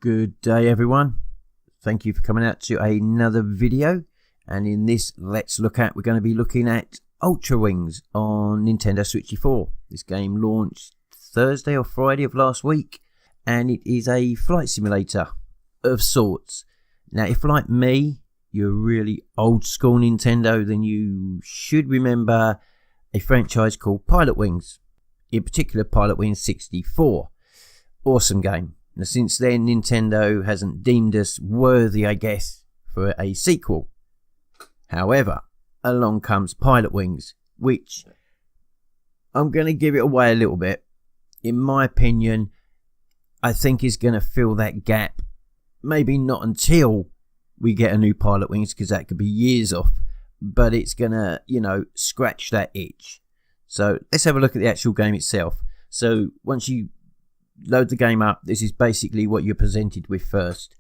Good day everyone, thank you for coming out to another video, and in this we're going to be looking at UltraWings on Nintendo 64. This game launched Thursday or Friday of last week, and it is a flight simulator of sorts. Now if like me you're really old school Nintendo, then you should remember a franchise called UltraWings, in particular UltraWings 64. Awesome game. Now, since then, Nintendo hasn't deemed us worthy, I guess, for a sequel. However, along comes UltraWings, which I'm going to give it away a little bit. In my opinion, I think is going to fill that gap. Maybe not until we get a new UltraWings, because that could be years off. But it's going to, scratch that itch. So let's have a look at the actual game itself. So once you load the game up, this is basically what you're presented with first.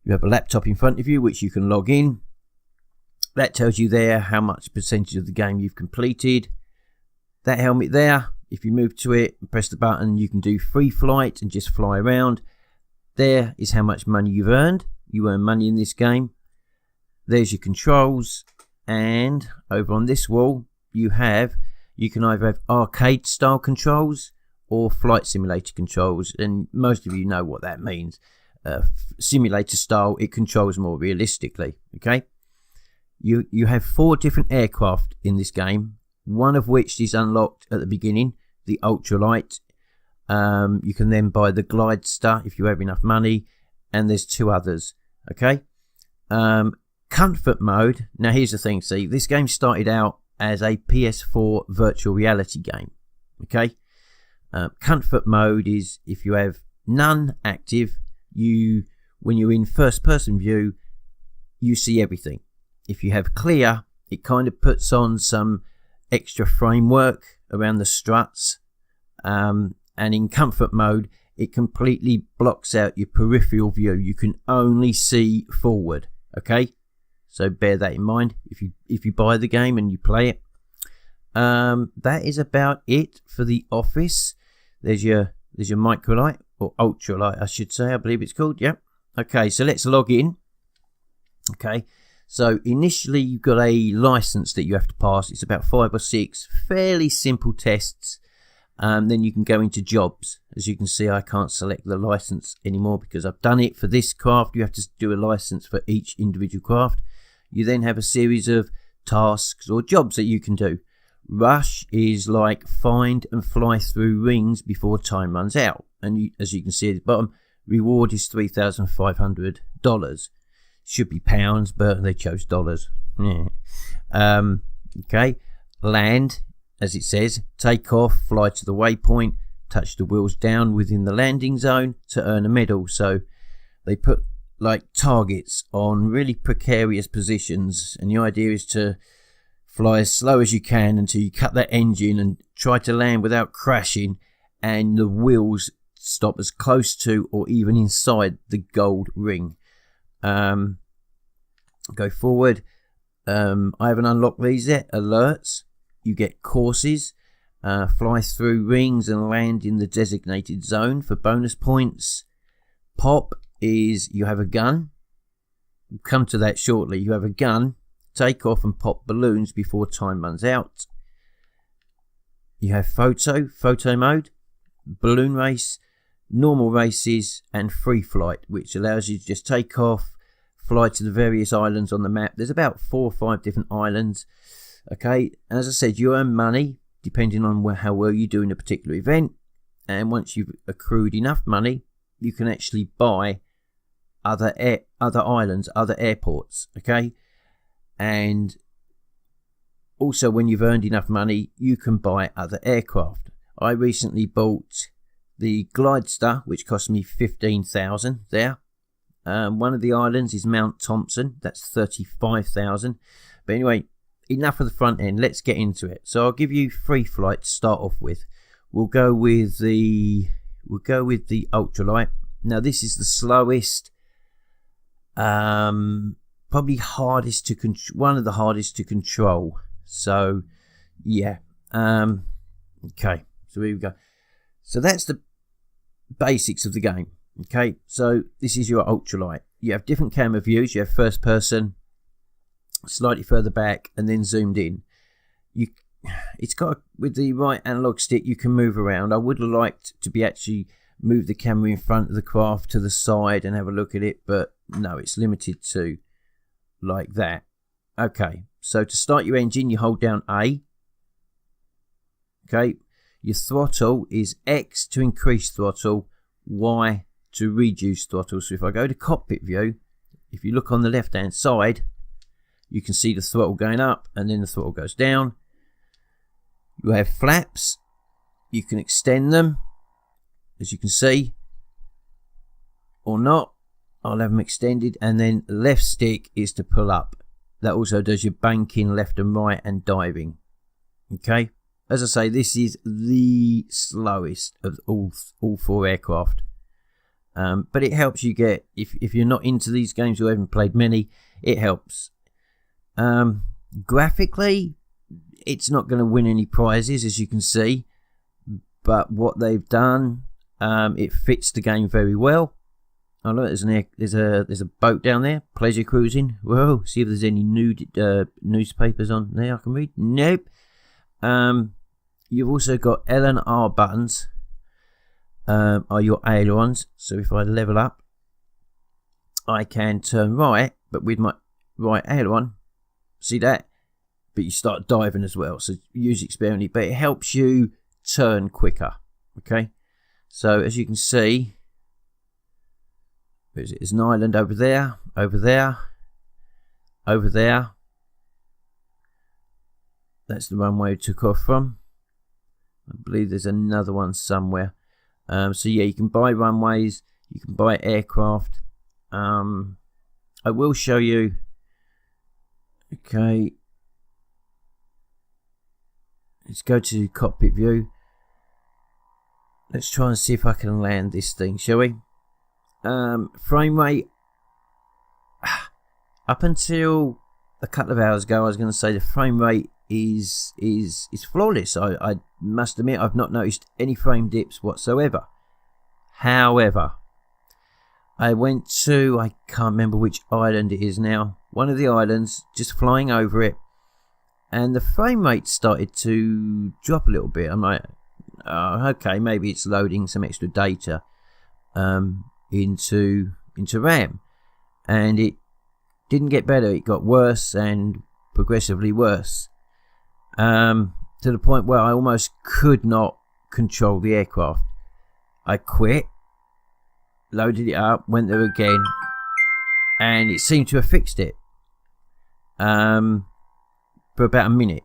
You have a laptop in front of you which you can log in. That tells you there how much percentage of the game you've completed. That helmet there, if you move to it and press the button, you can do free flight and just fly around. There is how much money you've earned. You earn money in this game. There's your controls, and over on this wall you can either have arcade style controls or flight simulator controls, and most of you know what that means. Simulator style, it controls more realistically. Okay, you have 4 different aircraft in this game, one of which is unlocked at the beginning, the ultralight. You can then buy the glidester if you have enough money, and there's 2 others. Okay, comfort mode. Now here's the thing, see, this game started out as a PS4 virtual reality game. Okay, comfort mode is if you have none active, when you're in first person view, you see everything. If you have clear, it kind of puts on some extra framework around the struts, and in comfort mode it completely blocks out your peripheral view. You can only see forward. Okay, so bear that in mind if you buy the game and you play it. That is about it for the office. There's your microlight, or ultralight I should say, I believe it's called. Yep. Okay, so let's log in. Okay, so initially you've got a license that you have to pass. It's about 5 or 6 fairly simple tests. Then you can go into jobs. As you can see, I can't select the license anymore because I've done it for this craft. You have to do a license for each individual craft. You then have a series of tasks or jobs that you can do. Rush is like find and fly through rings before time runs out, and as you can see at the bottom, reward is $3,500. Should be pounds, but they chose dollars. Yeah. Okay, land, as it says, take off, fly to the waypoint, touch the wheels down within the landing zone to earn a medal. So they put like targets on really precarious positions, and the idea is to fly as slow as you can until you cut that engine and try to land without crashing, and the wheels stop as close to or even inside the gold ring. Go forward. I haven't unlocked these yet. Alerts. You get courses. Fly through rings and land in the designated zone for bonus points. Pop is you have a gun. We'll come to that shortly. You have a gun. Take off and pop balloons before time runs out. You have photo mode, balloon race, normal races, and free flight, which allows you to just take off, fly to the various islands on the map. There's about 4 or 5 different islands. Okay, as I said, you earn money depending on how well you do in a particular event, and once you've accrued enough money, you can actually buy other islands, other airports. Okay. And also when you've earned enough money, you can buy other aircraft. I recently bought the glidester, which cost me $15,000 there. One of the islands is Mount Thompson, that's $35,000. But anyway, enough of the front end, let's get into it. So I'll give you free flight to start off with. We'll go with the ultralight. Now this is the slowest, probably hardest to one of the hardest to control. So yeah, okay, so here we go. So that's the basics of the game. Okay, so this is your ultralight. You have different camera views. You have first person, slightly further back, and then zoomed in. It's got, with the right analog stick, you can move around. I would have liked to be actually move the camera in front of the craft to the side and have a look at it, but no, it's limited to like that. Okay, so to start your engine, you hold down A. Okay, your throttle is X to increase throttle, Y to reduce throttle. So if I go to cockpit view, if you look on the left hand side, you can see the throttle going up and then the throttle goes down. You have flaps, you can extend them, as you can see, or not. I'll have them extended, and then left stick is to pull up. That also does your banking left and right and diving. Okay, as I say, this is the slowest of all four aircraft. But it helps you get, if you're not into these games or haven't played many, it helps. Graphically, it's not going to win any prizes, as you can see, but what they've done, it fits the game very well. Oh look, there's a boat down there, pleasure cruising. Whoa, see if there's any newspapers on there I can read. Nope. You've also got L and R buttons. Are your ailerons. So if I level up, I can turn right, but with my right aileron, see that? But you start diving as well. So use experience, but it helps you turn quicker. Okay, so as you can see, there's an island over there, over there, over there. That's the runway we took off from. I believe there's another one somewhere. So yeah, you can buy runways, you can buy aircraft. I will show you. Okay, let's go to cockpit view. Let's try and see if I can land this thing, shall we? Frame rate, up until a couple of hours ago, I was going to say the frame rate is flawless. I must admit, I've not noticed any frame dips whatsoever. However, I went to, I can't remember which island it is now, one of the islands, just flying over it, and the frame rate started to drop a little bit. I'm like, oh, okay, maybe it's loading some extra data into RAM, and it didn't get better. It got worse and progressively worse, to the point where I almost could not control the aircraft. I quit, loaded it up, went there again, and it seemed to have fixed it for about a minute.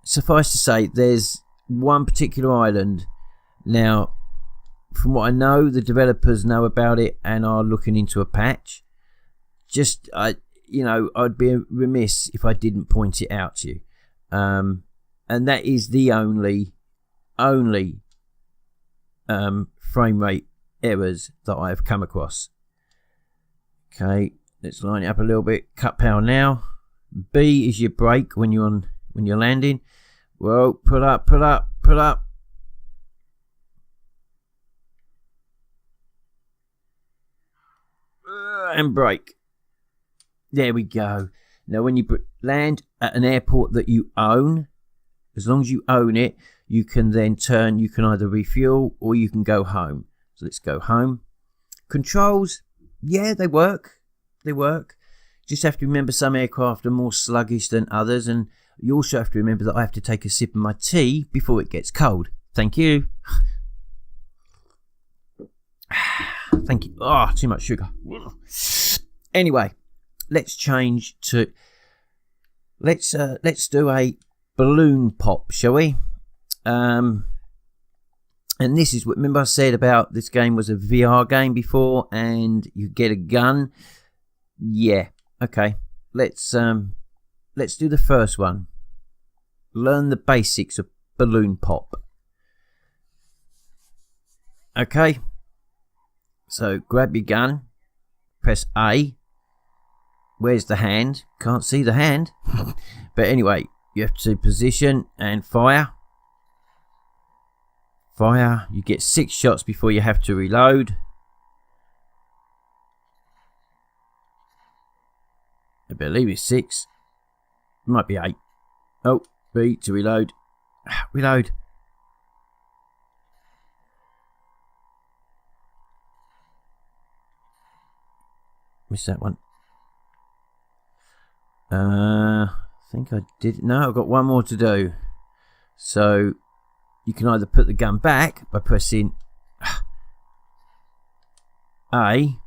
Suffice to say, there's one particular island now. From what I know, the developers know about it and are looking into a patch. Just, I'd be remiss if I didn't point it out to you. And that is the only frame rate errors that I've come across. Okay, let's line it up a little bit. Cut power now. B is your brake when you're landing. Well, pull up. And brake. There we go. Now when you land at an airport that you own, as long as you own it, you can then turn, you can either refuel or you can go home. So let's go home. Controls, yeah, they work. Just have to remember some aircraft are more sluggish than others, and you also have to remember that I have to take a sip of my tea before it gets cold. Thank you. Thank you. Oh, too much sugar. Anyway, let's change to, let's do a balloon pop, shall we? And this is what, remember I said about this game was a VR game before, and you get a gun. Yeah, okay. Let's do the first one. Learn the basics of balloon pop. Okay. So grab your gun, press A. Where's the hand? Can't see the hand. But anyway, you have to position and fire. Fire. You get 6 shots before you have to reload. I believe it's 6. It might be 8. Oh, B to reload. Reload. Missed that one. I think I did. No, I've got one more to do. So you can either put the gun back by pressing A.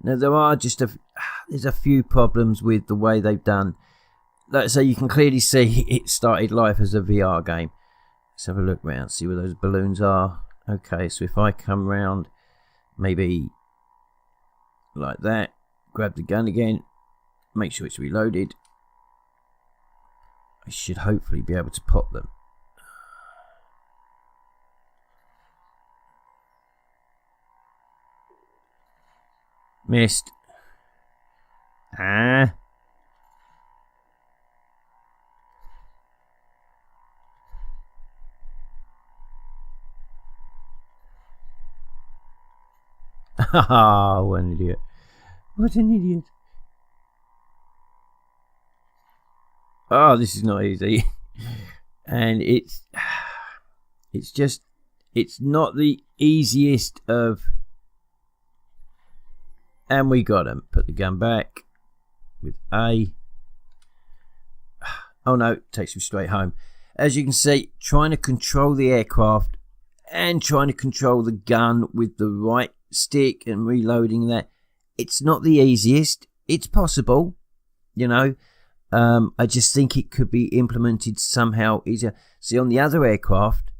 Now there are just there's a few problems with the way they've done. Like I say, you can clearly see it started life as a VR game. Let's have a look round, see where those balloons are. Okay, so if I come round, maybe like that, grab the gun again, make sure it's reloaded, I should hopefully be able to pop them. Missed. Ah. Oh, what an idiot. What an idiot. Oh, this is not easy. And it's not the easiest of... And we got him. Put the gun back with A. Oh no, takes me straight home. As you can see, trying to control the aircraft and trying to control the gun with the right stick and reloading that, it's not the easiest. It's possible, you know. I just think it could be implemented somehow easier. See, on the other aircraft,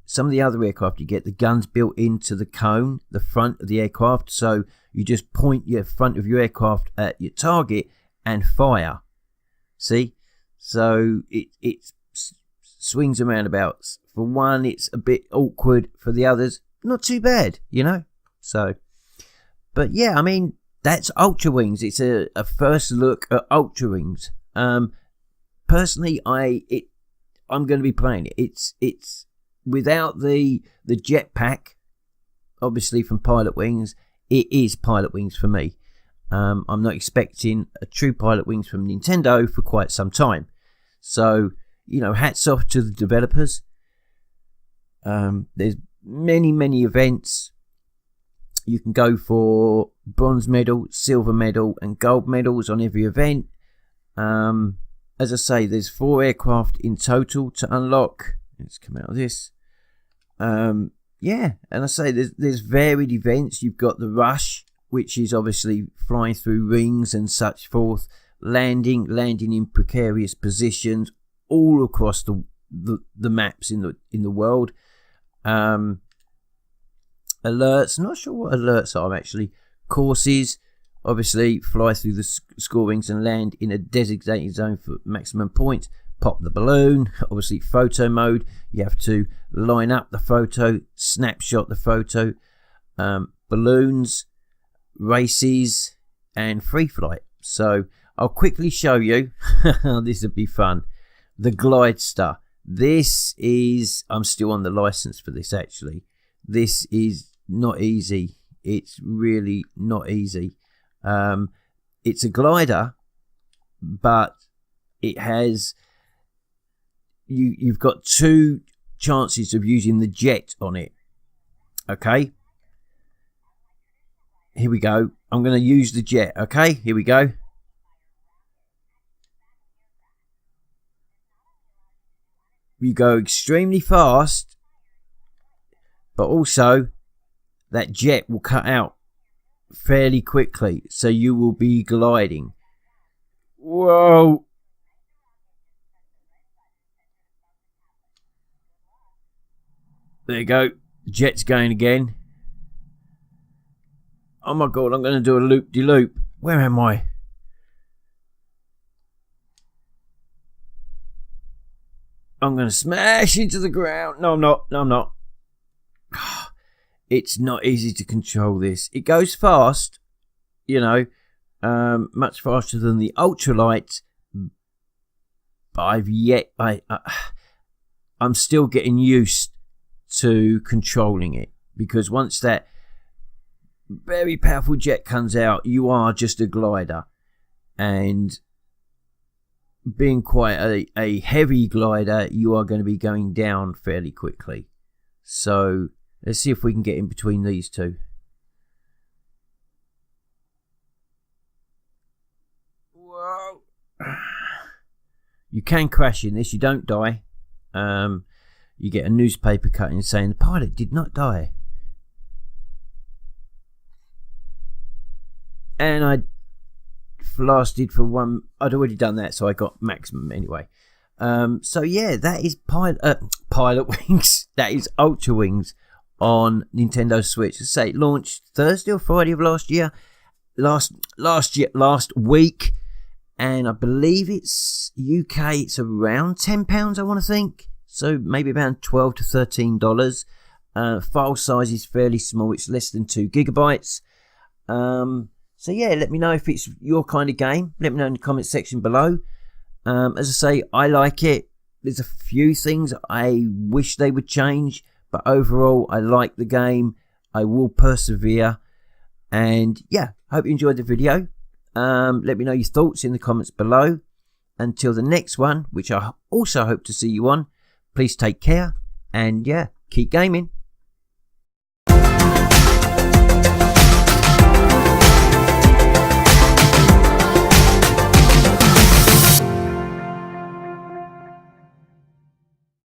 some of the other aircraft, you get the guns built into the cone, the front of the aircraft, so you just point your front of your aircraft at your target and fire. See? So it swings and roundabouts. For one, it's a bit awkward. For the others, not too bad, you know? So, but yeah, I mean, that's UltraWings. It's a first look at UltraWings. Personally, I'm going to be playing it. It's without the jetpack, obviously from Pilotwings. It is Pilotwings for me. I'm not expecting a true Pilotwings from Nintendo for quite some time. So, you know, hats off to the developers. There's many events. You can go for bronze medal, silver medal, and gold medals on every event. As I say, there's 4 aircraft in total to unlock. Let's come out of this. Yeah, and I say there's varied events. You've got the rush, which is obviously flying through rings and such forth, landing in precarious positions all across the maps in the world. Alerts, not sure what alerts are actually. Courses, obviously fly through the score rings and land in a designated zone for maximum points. Pop the balloon, obviously photo mode, you have to line up the photo, snapshot the photo, balloons, races, and free flight. So I'll quickly show you, this would be fun, the Glide Star. This is, I'm still on the license for this actually, this is not easy, it's really not easy. It's a glider, but it has... You've got 2 chances of using the jet on it. Okay. Here we go. I'm going to use the jet. Okay. Here we go. You go extremely fast, but also that jet will cut out fairly quickly, so you will be gliding. Whoa. There you go. Jet's going again. Oh my god, I'm going to do a loop-de-loop. Where am I? I'm going to smash into the ground. No, I'm not. No, I'm not. It's not easy to control this. It goes fast, you know, much faster than the ultralight. But I'm still getting used to controlling it, because once that very powerful jet comes out, you are just a glider. and being quite a heavy glider, you are going to be going down fairly quickly. So let's see if we can get in between these two. Whoa. You can crash in this, you don't die. You get a newspaper cutting saying the pilot did not die. And I lasted for one. I'd already done that, so I got maximum anyway. So yeah, that is Pilot Wings. That is UltraWings on Nintendo Switch. I say it launched Thursday or Friday of last year, last week, and I believe it's UK. It's around £10, I want to think. So maybe around $12 to $13. File size is fairly small. It's less than 2 gigabytes. So yeah, let me know if it's your kind of game. Let me know in the comment section below. As I say, I like it. There's a few things I wish they would change, but overall, I like the game. I will persevere. And yeah, hope you enjoyed the video. Let me know your thoughts in the comments below. Until the next one, which I also hope to see you on, please take care. And yeah, keep gaming.